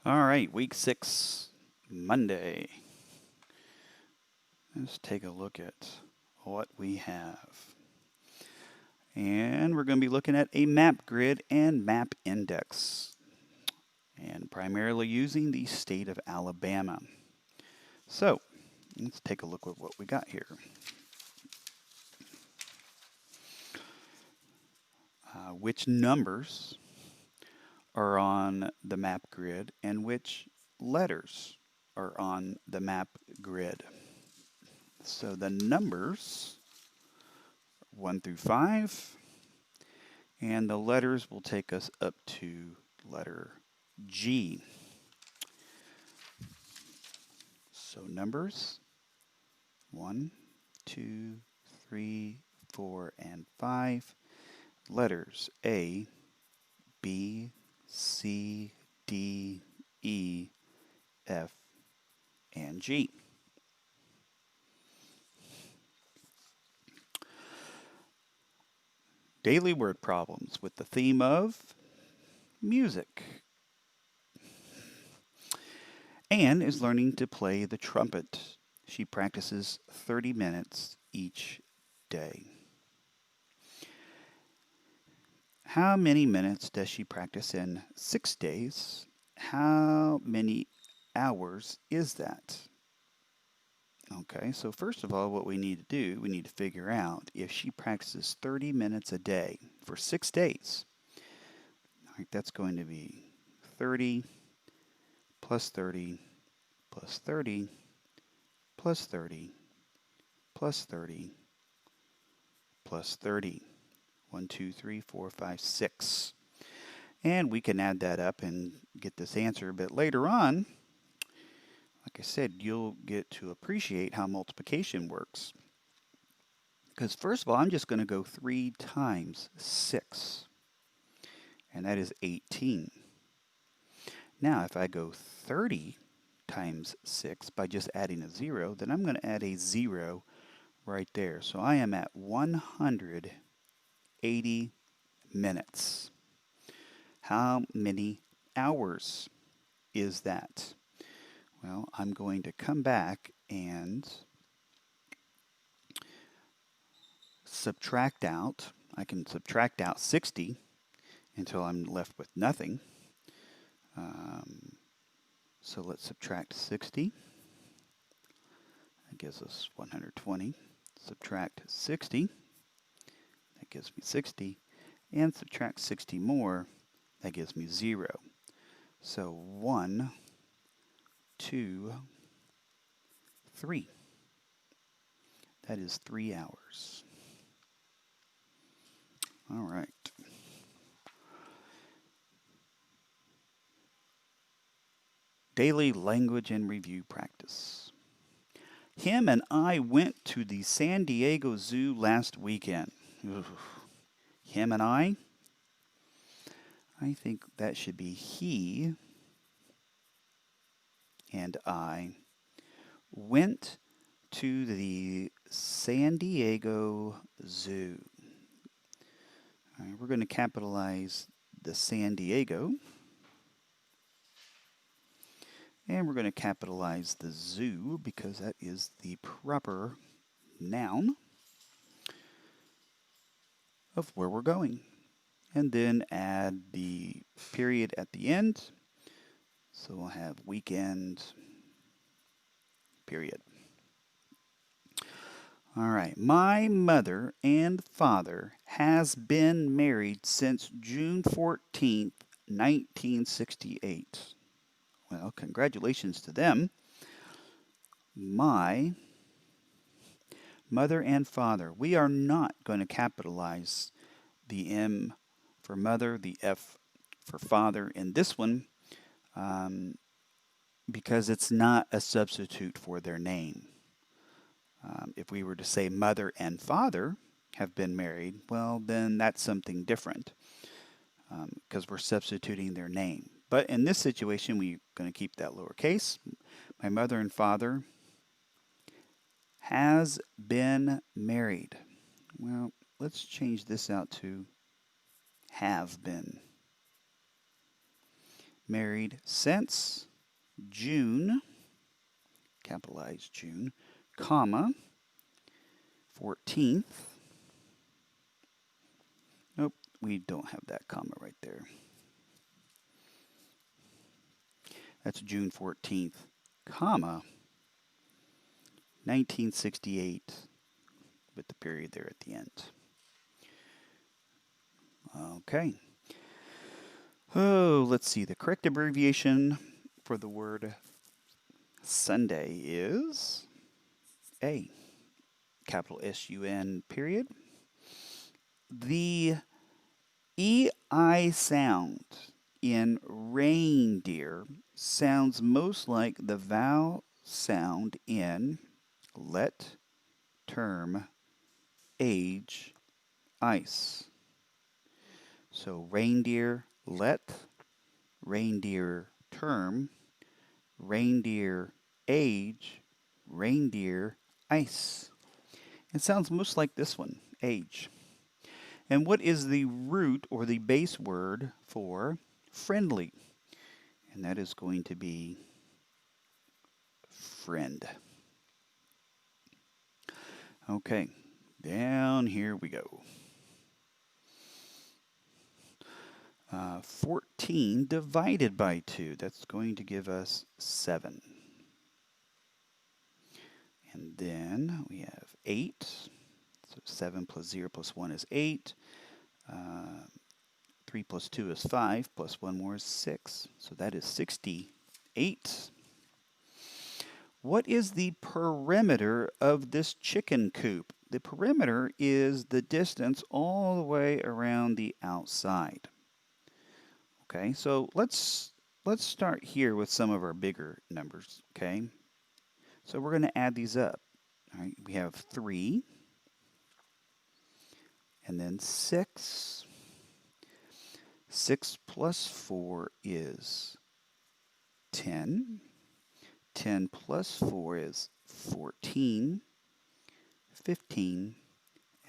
All right, week 6, Monday. Let's take a look at what we have. And we're going to be looking at a map grid and map index, and primarily using the state of Alabama. So, let's take a look at what we got here. Which numbers are on the map grid and which letters are on the map grid? So the numbers 1 through 5, and the letters will take us up to letter G. So numbers 1, 2, 3, 4, and 5. Letters A, B, C, D, E, F, and G. Daily word problems with the theme of music. Anne is learning to play the trumpet. She practices 30 minutes each day. How many minutes does she practice in 6 days? How many hours is that? Okay, so first of all, what we need to do, we need to figure out if she practices 30 minutes a day for 6 days. All right, that's going to be 30 plus 30 plus 30 plus 30 plus 30 plus 30. 1, 2, 3, 4, 5, 6. And we can add that up and get this answer, but later on, like I said, you'll get to appreciate how multiplication works. Because first of all, I'm just going to go 3 times 6, and that is 18. Now, if I go 30 times 6 by just adding a 0, then I'm going to add a 0 right there. So I am at 180 minutes. How many hours is that? Well, I'm going to come back and subtract out. I can subtract out 60 until I'm left with nothing. So let's subtract 60. That gives us 120. Subtract 60. That gives me 60. And subtract 60 more. That gives me 0. So 1, 2, 3. That is 3 hours. All right. Daily language and review practice. Him and I went to the San Diego Zoo last weekend. Ugh. Him and I think that should be he and I went to the San Diego Zoo. All right, we're going to capitalize the San Diego. And we're going to capitalize the zoo because that is the proper noun of where we're going. And then add the period at the end. So we'll have weekend, period. All right. My mother and father has been married since June 14th, 1968. Well, congratulations to them. My mother and father. We are not going to capitalize the M for mother, the F for father in this one because it's not a substitute for their name. If we were to say mother and father have been married, well, then that's something different because we're substituting their name. But in this situation, we're going to keep that lowercase. My mother and father has been married. Well, let's change this out to have been. Married since June, capitalized June, comma, 14th. Nope, we don't have that comma right there. That's June 14th, comma, 1968, with the period there at the end. Okay. Oh, let's see. The correct abbreviation for the word Sunday is A, capital S-U-N, period. The EI sound in reindeer sounds most like the vowel sound in let, term, age, ice. So reindeer, let, reindeer, term, reindeer, age, reindeer, ice. It sounds most like this one, age. And what is the root or the base word for friendly? And that is going to be friend. Okay, down here we go. 14 divided by 2, that's going to give us 7. And then we have 8. So 7 plus 0 plus 1 is 8. 3 plus 2 is 5, plus 1 more is 6. So that is 68. What is the perimeter of this chicken coop? The perimeter is the distance all the way around the outside. Okay, so let's start here with some of our bigger numbers, okay? So we're going to add these up. All right, we have 3, and then 6. 6 plus 4 is 10. 10 plus 4 is 14, 15,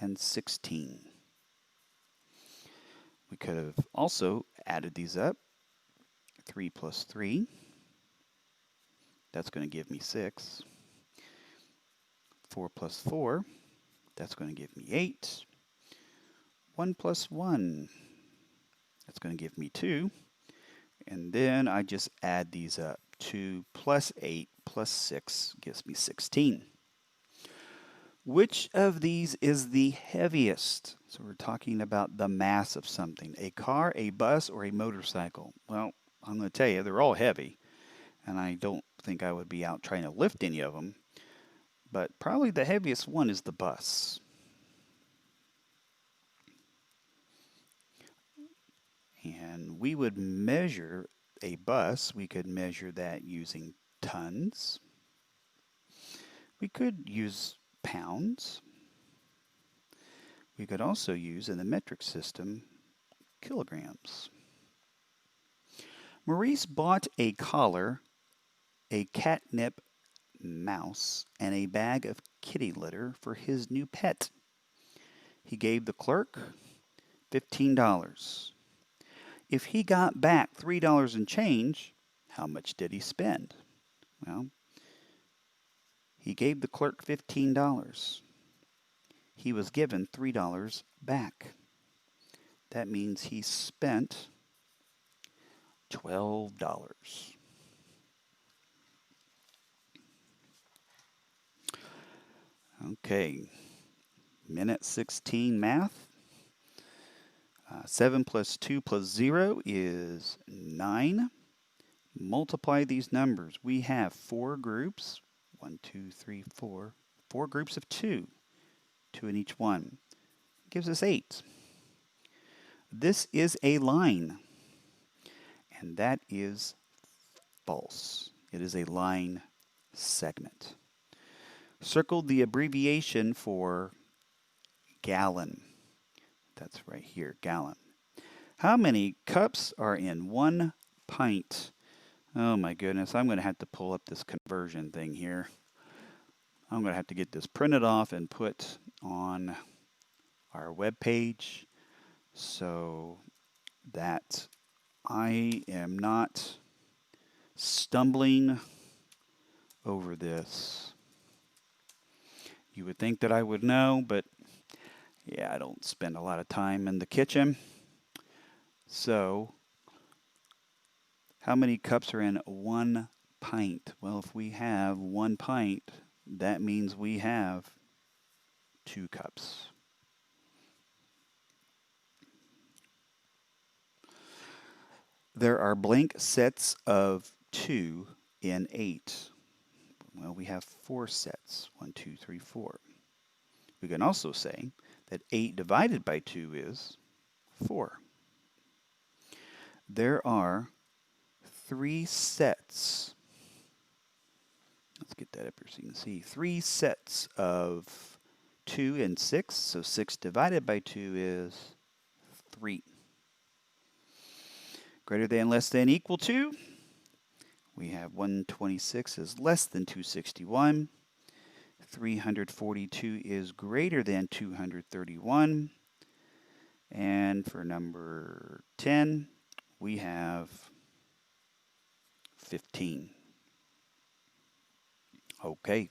and 16. We could have also added these up. 3 plus 3, that's going to give me 6. 4 plus 4, that's going to give me 8. 1 plus 1, that's going to give me 2. And then I just add these up. 2 plus 8 plus 6 gives me 16. Which of these is the heaviest? So we're talking about the mass of something. A car, a bus, or a motorcycle? Well, I'm going to tell you, they're all heavy. And I don't think I would be out trying to lift any of them. But probably the heaviest one is the bus. And we would measure a bus, we could measure that using tons. We could use pounds. We could also use, in the metric system, kilograms. Maurice bought a collar, a catnip mouse, and a bag of kitty litter for his new pet. He gave the clerk $15. If he got back $3 and change, how much did he spend? Well, he gave the clerk $15. He was given $3 back. That means he spent $12. Okay, minute 16 math. 7 plus 2 plus 0 is 9. Multiply these numbers. We have 4 groups. 1, 2, 3, 4. 4 groups of 2. 2 in each one. Gives us 8. This is a line. And that is false. It is a line segment. Circle the abbreviation for gallon. That's right here, gallon. How many cups are in 1 pint? Oh my goodness, I'm going to have to pull up this conversion thing here. I'm going to have to get this printed off and put on our web page so that I am not stumbling over this. You would think that I would know, but yeah, I don't spend a lot of time in the kitchen. So, how many cups are in 1 pint? Well, if we have 1 pint, that means we have 2 cups. There are blank sets of 2 in 8. Well, we have 4 sets. 1, 2, 3, 4. We can also say that 8 divided by 2 is 4. There are 3 sets. Let's get that up here so you can see. 3 sets of 2 and 6. So 6 divided by 2 is 3. Greater than, less than, equal to. We have 126 is less than 261. 342 is greater than 231. And for number 10, we have 15. Okay.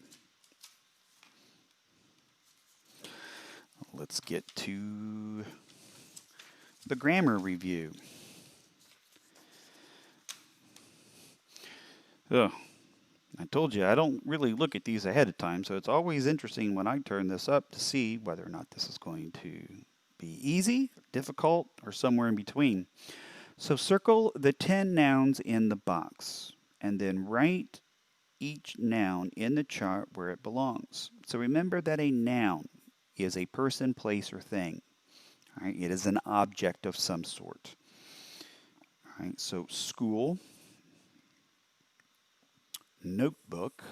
Let's get to the grammar review. Oh, I told you I don't really look at these ahead of time, so it's always interesting when I turn this up to see whether or not this is going to be easy, difficult, or somewhere in between. So circle the 10 nouns in the box and then write each noun in the chart where it belongs. So remember that a noun is a person, place, or thing. All right, it is an object of some sort. All right, so school, notebook,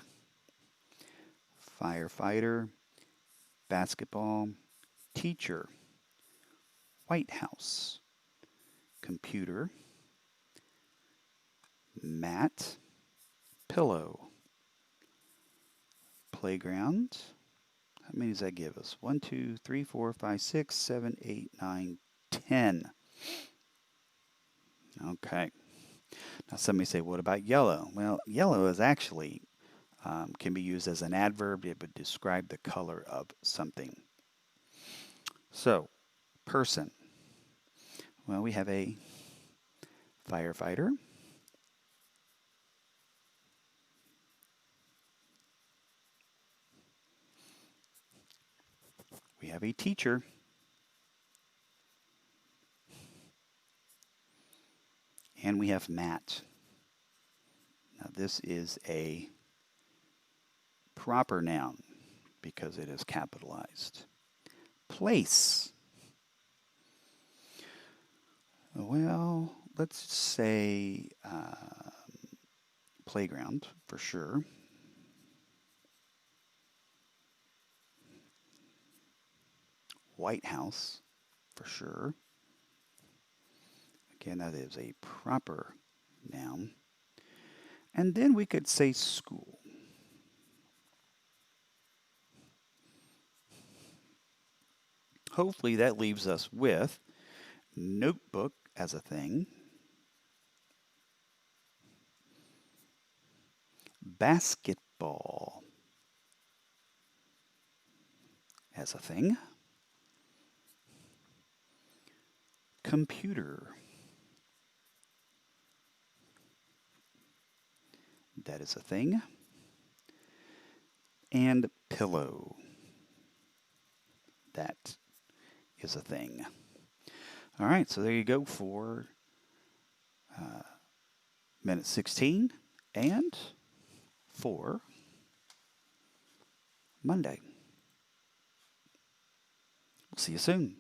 firefighter, basketball, teacher, White House, computer, mat, pillow, playground. How many does that give us? 1, 2, 3, 4, 5, 6, 7, 8, 9, 10. Okay. Now somebody say, what about yellow? Well, yellow is actually can be used as an adverb. It would describe the color of something. So, person. Well, we have a firefighter. We have a teacher. And we have Matt. Now this is a proper noun because it is capitalized. Place. Well, let's say playground for sure. White House for sure. Again, that is a proper noun. And then we could say school. Hopefully that leaves us with notebook as a thing, basketball as a thing, computer, that is a thing, and pillow, that is a thing. All right, so there you go for minute 16 and for Monday. We'll see you soon.